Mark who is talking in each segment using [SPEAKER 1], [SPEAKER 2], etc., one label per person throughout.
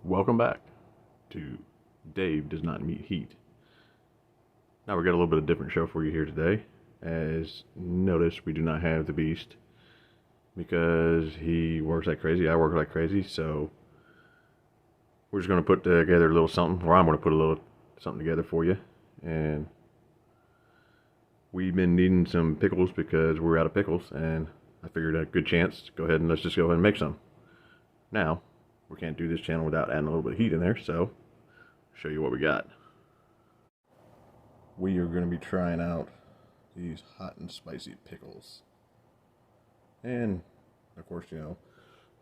[SPEAKER 1] Welcome back to Dave Does Not Meet Heat. Now we got a little bit of different show for you here today. As notice, we do not have the Beast because he works like crazy. I work like crazy, so we're just going to put together a little something, or I'm going to put a little something together for you. And we've been needing some pickles because we're out of pickles, and I figured a good chance to go ahead and let's just go ahead and make some. Now, we can't do this channel without adding a little bit of heat in there, so I'll show you what we got. We are going to be trying out these hot and spicy pickles. And, of course, you know,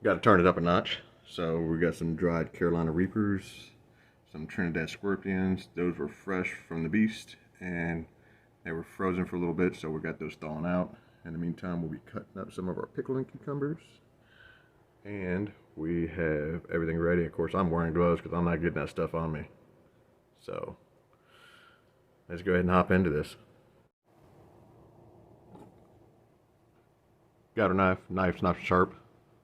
[SPEAKER 1] got to turn it up a notch. So we got some dried Carolina Reapers, some Trinidad Scorpions. Those were fresh from the Beast, and they were frozen for a little bit, so we got those thawing out. In the meantime, we'll be cutting up some of our pickle and cucumbers. And we have everything ready. Of course, I'm wearing gloves because I'm not getting that stuff on me. So, let's go ahead and hop into this. Got our knife. Knife's not sharp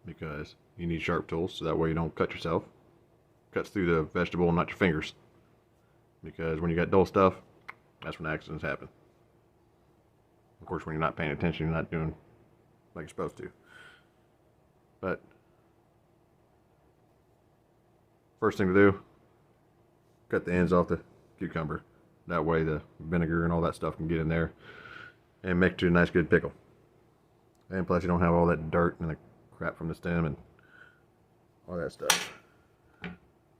[SPEAKER 1] because you need sharp tools so that way you don't cut yourself. Cuts through the vegetable and not your fingers. Because when you got dull stuff, that's when accidents happen. Of course, when you're not paying attention, you're not doing like you're supposed to. But first thing to do, cut the ends off the cucumber. That way the vinegar and all that stuff can get in there and make it a nice good pickle. And plus you don't have all that dirt and the crap from the stem and all that stuff.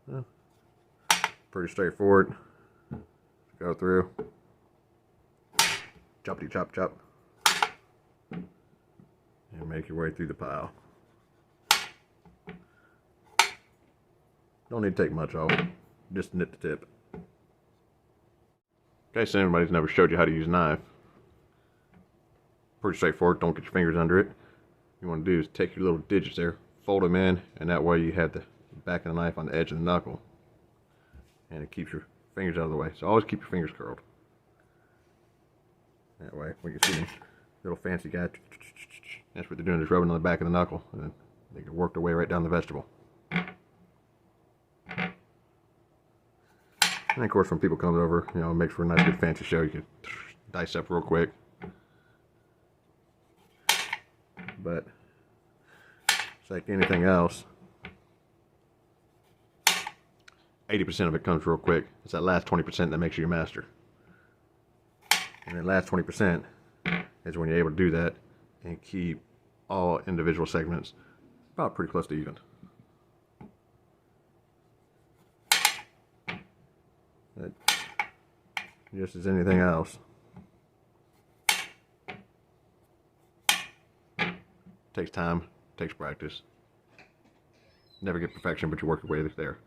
[SPEAKER 1] Well, pretty straightforward. Go through. Choppity chop chop. And make your way through the pile. Don't need to take much off, just nip the tip. In case anybody's never showed you how to use a knife, pretty straightforward, don't get your fingers under it. What you want to do is take your little digits there, fold them in, and that way you have the back of the knife on the edge of the knuckle. And it keeps your fingers out of the way, so always keep your fingers curled. That way, when you see them little fancy guy, that's what they're doing, is rubbing on the back of the knuckle, and then they can work their way right down the vegetable. And of course, when people come over, you know, it makes for a nice, good, fancy show. You can dice up real quick. But it's like anything else. 80% of it comes real quick. It's that last 20% that makes you your master. And that last 20% is when you're able to do that and keep all individual segments about pretty close to even. But just as anything else, takes time, takes practice. Never get perfection, but you work your way there.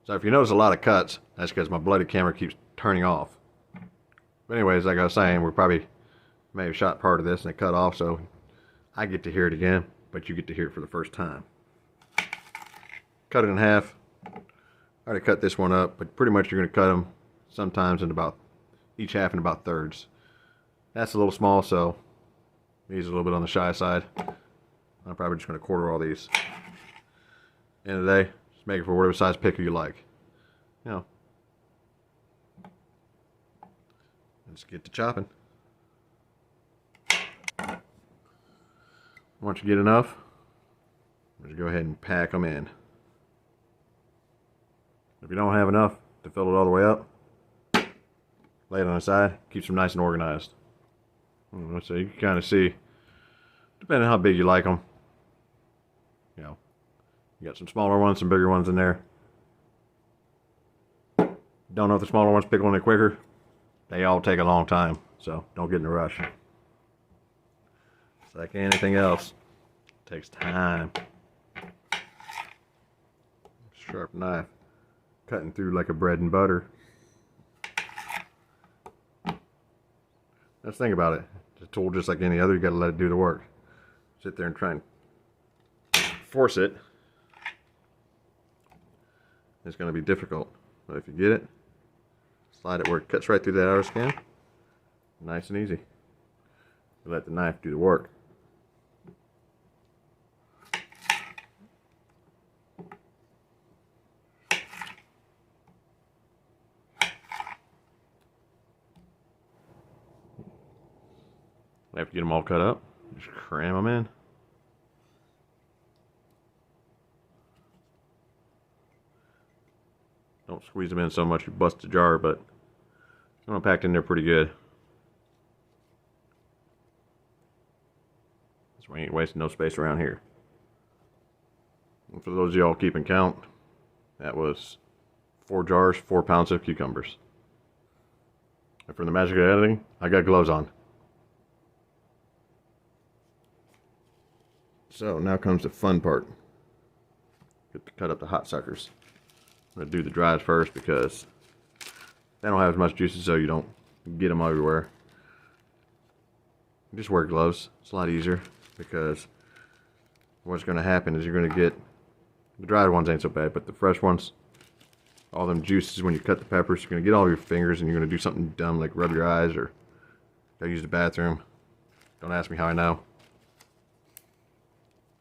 [SPEAKER 1] So if you notice a lot of cuts, that's because my bloody camera keeps turning off. But anyways, like I was saying, we probably may have shot part of this and it cut off, so I get to hear it again, but you get to hear it for the first time. Cut it in half. I already cut this one up, but pretty much you're going to cut them sometimes in about, each half in about thirds. That's a little small, so these are a little bit on the shy side. I'm probably just going to quarter all these. End of the day, just make it for whatever size pickle you like. You know. Let's get to chopping. Once you get enough, just go ahead and pack them in. If you don't have enough to fill it all the way up, lay it on the side, keeps them nice and organized. So you can kind of see, depending on how big you like them, you know, you got some smaller ones, some bigger ones in there. Don't know if the smaller ones pickle any quicker. They all take a long time, so don't get in a rush. It's like anything else, it takes time. Sharp knife. Cutting through like a bread and butter. Let's think about it. It's a tool just like any other. You got to let it do the work. Sit there and try and force it. It's going to be difficult. But if you get it, slide it where it cuts right through that outer skin. Nice and easy. You let the knife do the work. After you get them all cut up, just cram them in. Don't squeeze them in so much you bust the jar, but I'm gonna pack in there pretty good. So we ain't wasting no space around here. And for those of y'all keeping count, that was 4 jars, 4 pounds of cucumbers. And for the magic of editing, I got gloves on. So now comes the fun part. Get to cut up the hot suckers. I'm gonna do the dries first because they don't have as much juices, so you don't get them everywhere. Just wear gloves. It's a lot easier because what's gonna happen is you're gonna get the dried ones ain't so bad, but the fresh ones, all them juices when you cut the peppers, you're gonna get all your fingers and you're gonna do something dumb like rub your eyes or go use the bathroom. Don't ask me how I know.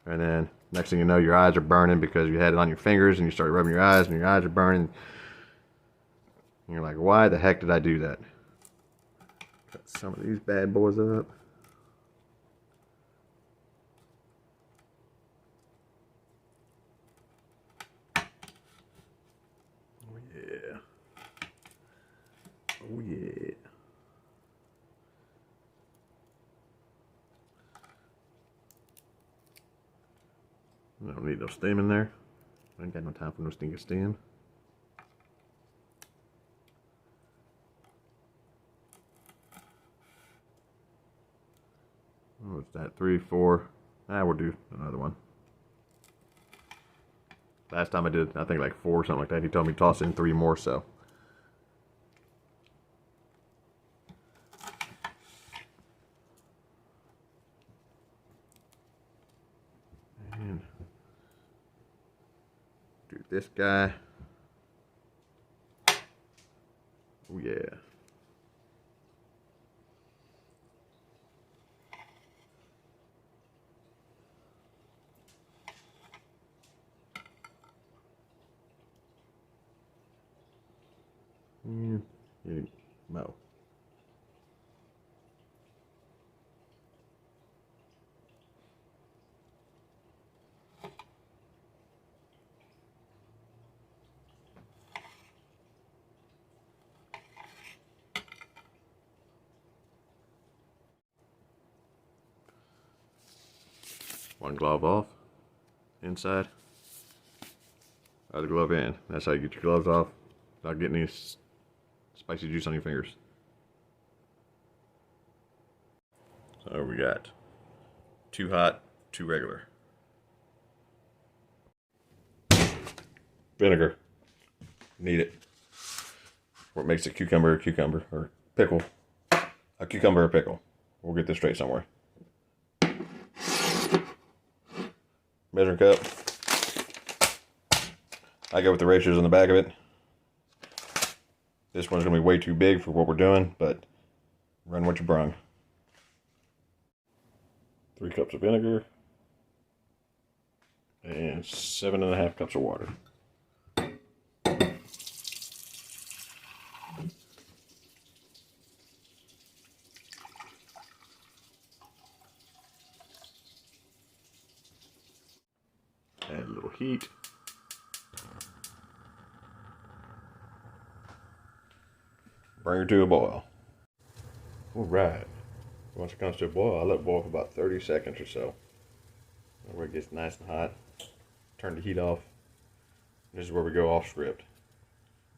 [SPEAKER 1] And then next thing you know, your eyes are burning because you had it on your fingers and you started rubbing your eyes and your eyes are burning. And you're like, why the heck did I do that? Cut some of these bad boys up. Oh yeah. Oh yeah. I don't need no steam in there. I ain't got no time for no stinking steam. What's that? 3, 4. We'll do another one. Last time I did, I think like 4 or something like that. He told me to toss in 3 more, so. And do this guy. Oh yeah. And you mow. One glove off, inside, other glove in. That's how you get your gloves off without getting any spicy juice on your fingers. So we got 2 hot, 2 regular. Vinegar, need it. What makes a cucumber, or pickle, a cucumber or pickle. We'll get this straight somewhere. Measuring cup. I go with the ratios on the back of it. This one's going to be way too big for what we're doing, but run what you brung. 3 cups of vinegar and 7.5 cups of water. Add a little heat. Bring her to a boil. Alright. Once it comes to a boil, I let it boil for about 30 seconds or so. Where it gets nice and hot. Turn the heat off. This is where we go off script.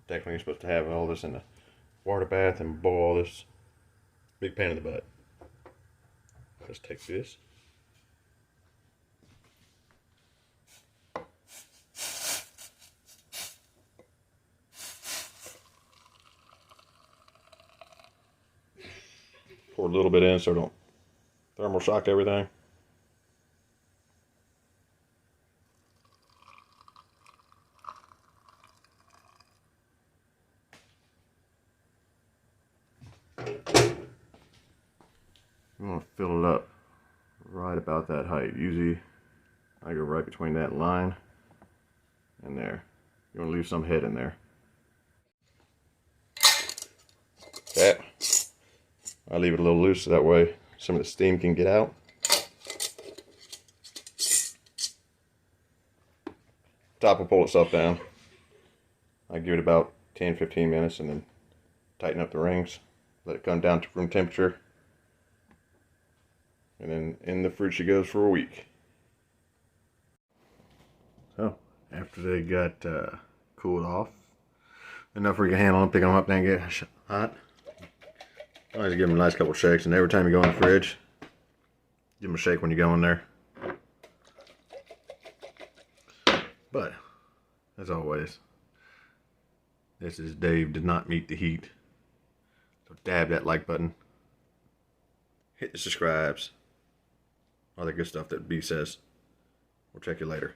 [SPEAKER 1] Technically, you're supposed to have all this in the water bath and boil all this big pan in the butt. Let's take this. Pour a little bit in so don't thermal shock everything. I'm going to fill it up right about that height. Usually I go right between that line and there. You want to leave some head in there. That I leave it a little loose so that way some of the steam can get out. Top will pull itself down. I give it about 10-15 minutes and then tighten up the rings. Let it come down to room temperature. And then in the fridge she goes for a week. So, after they got cooled off, enough where you can handle them, pick them up, then get hot. I always give them a nice couple shakes, and every time you go in the fridge, give them a shake when you go in there. But, as always, this is Dave did not meet the heat. So dab that like button. Hit the subscribes. All that good stuff that B says. We'll check you later.